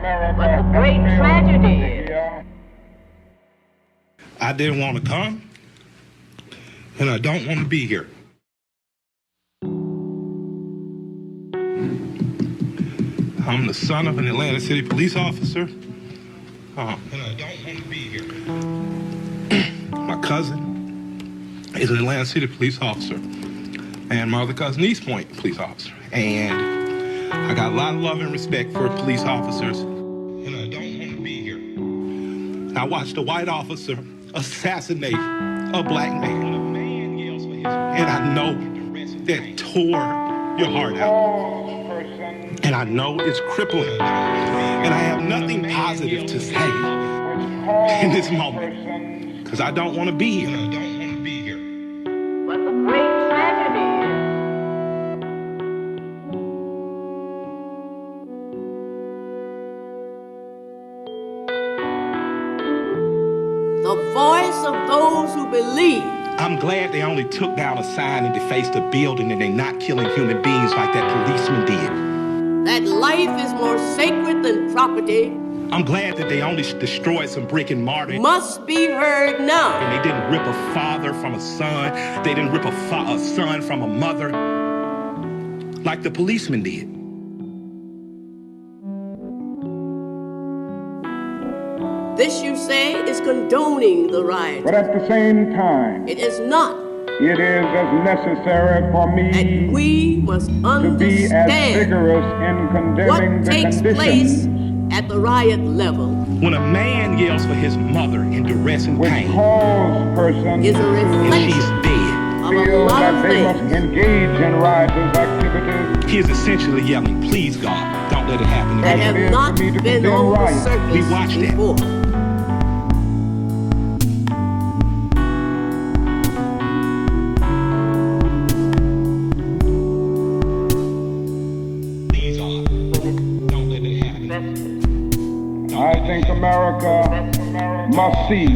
But the great tragedy is I didn't want to come, and I don't want to be here. I'm the son of an Atlanta City police officer, and I don't want to be here. My cousin is an Atlanta City police officer, and my other cousin, East Point police officer. And I got a lot of love and respect for police officers, and I don't want to be here. I watched a white officer assassinate a black man. And I know that tore your heart out. And I know it's crippling. And I have nothing positive to say in this moment, because I don't want to be here. I don't want to be here. But the great tragedy is the voice of those who believe. I'm glad they only took down a sign and defaced a building and they're not killing human beings like that policeman did. That life is more sacred than property. I'm glad that they only destroyed some brick and mortar. Must be heard now. And they didn't rip a father from a son. They didn't rip a son from a mother like the policeman did. This, you say, is condoning the riot. But at the same time, it is not. It is as necessary for me and we must to be as vigorous in condemning the conditions. What takes place at the riot level. When a man yells for his mother in duress and which pain, calls person is a reflection and she's dead. Of a lot that of they things. must engage in riotous activities. He is essentially yelling, "Please God, don't let it happen." That have not been on the surface we watched before. That. I think America must see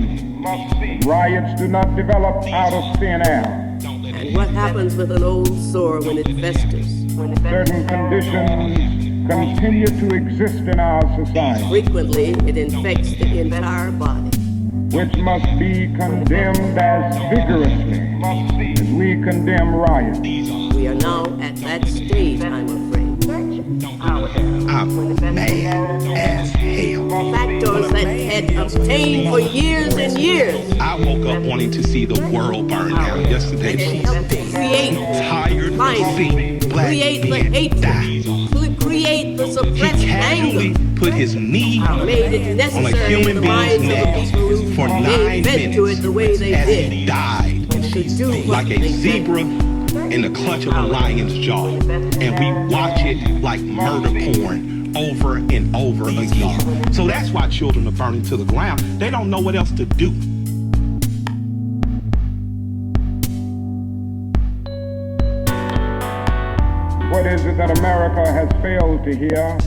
riots do not develop out of thin air. And what happens with an old sore when it festers? Certain conditions continue to exist in our society. Frequently, it infects the entire body. Which must be condemned as vigorously as we condemn riots. We are now at that stage, I'm afraid. I'm mad as hell. Factors that had obtained for years and years. I woke up wanting to see the world burn down yesterday. And helped to create tired of seeing black men die. Create the suppressed anger. Put his knee on a human being's neck for 9 minutes the way they as did. he died like a zebra in the clutch of a lion's jaw. And we watch it like murder porn over and over again. So that's why children are burning to the ground. They don't know what else to do. What is it that America has failed to hear?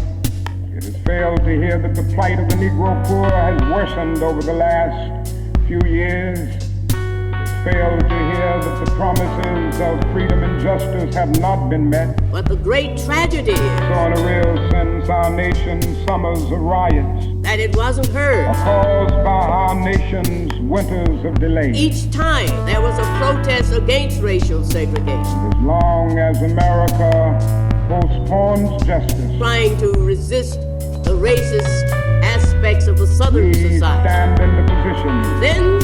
It has failed to hear that the plight of the Negro poor has worsened over the last few years. It has failed to hear that the promises of freedom and justice have not been met. But the great tragedy is, so in a real sense, our nation's summers of riots that it wasn't heard. Are caused by our nation's winters of delay. Each time there was a protest against racial segregation. As long as America postpones justice, trying to resist the racist aspects of the Southern society, stand in the position then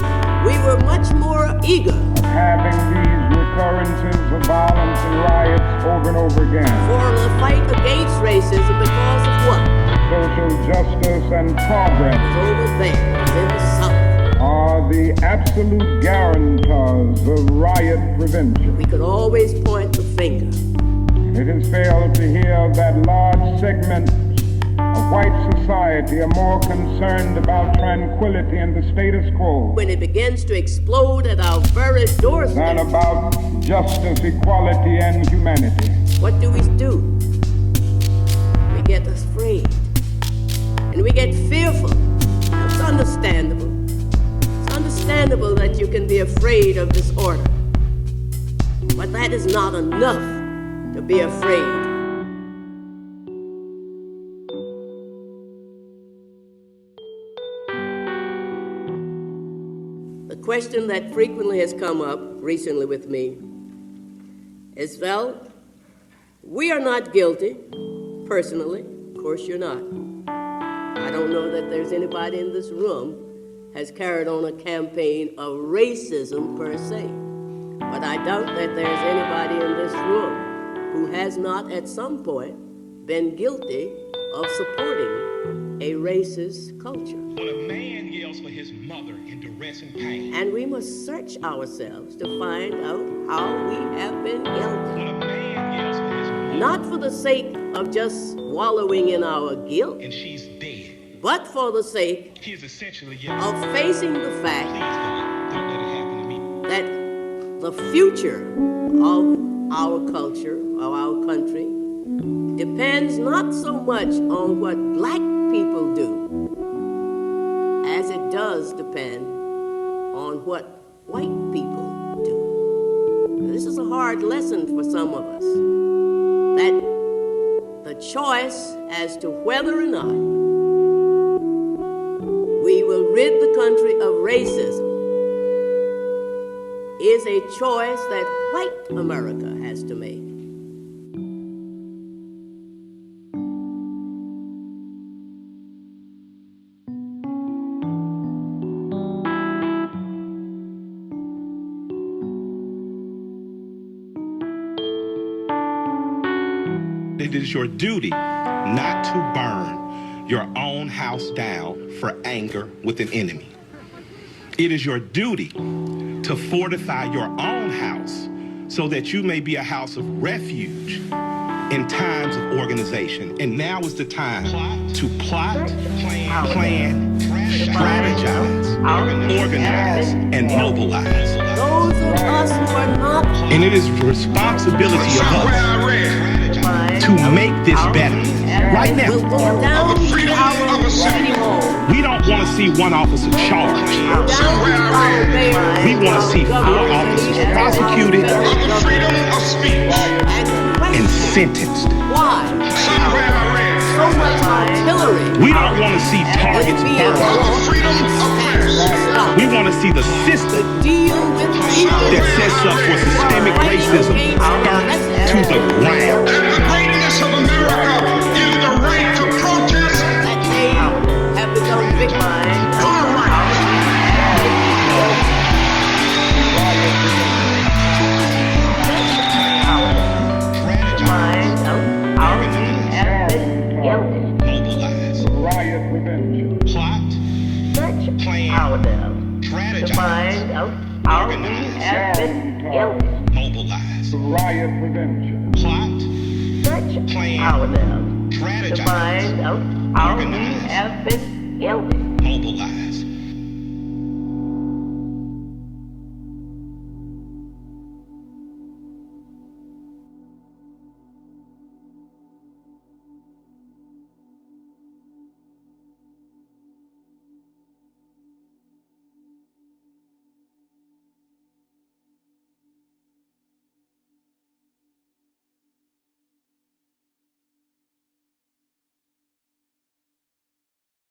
we were much more eager of having these recurrences of violence and riots over and over again. For the fight against racism because of what? Social justice and progress over there in the South are the absolute guarantors of riot prevention. We could always point the finger. It has failed to hear that large segments of white society are more concerned about tranquility and the status quo when it begins to explode at our very doorstep than about justice, equality, and humanity. What do? We get afraid and we get fearful. That's understandable. It's understandable that you can be afraid of disorder, but that is not enough to be afraid. question that frequently has come up recently with me is, well, we are not guilty, personally. Of course you're not. I don't know that there's anybody in this room has carried on a campaign of racism per se. But I doubt that there's anybody in this room who has not at some point been guilty of supporting a racist culture. When a man yells for his mother in duress and pain. And we must search ourselves to find out how we have been guilty. When a man yells for his mother. Not for the sake of just wallowing in our guilt. And she's dead. But for the sake he is essentially yelling, of facing the fact please don't let it happen to me. that the future of our culture, of our country, depends not so much on what black people do as it does depend on what white people do. This is a hard lesson for some of us, that the choice as to whether or not we will rid the country of racism is a choice that white America has to make. It is your duty not to burn your own house down for anger with an enemy. It is your duty to fortify your own house so that you may be a house of refuge in times of organization. And now is the time to plot, plan, strategize, organize, and mobilize. Those of us who are not, And it is the responsibility of us to make this better. Right now, will go down to our city hall. we don't want to see one officer charged. Down to our mayor. We want to see 4 officers prosecuted and sentenced. Why? So much artillery. We don't want to see targets burned. We want to see the system Deal with people that sets up for systemic racism burnt to the ground. And the greatness of America is the right to protest. that they have become victimized. Mobilize, Riot prevention. plot, plan, strategize, mobilize, Riot prevention. plot, plan, strategize, mobilize.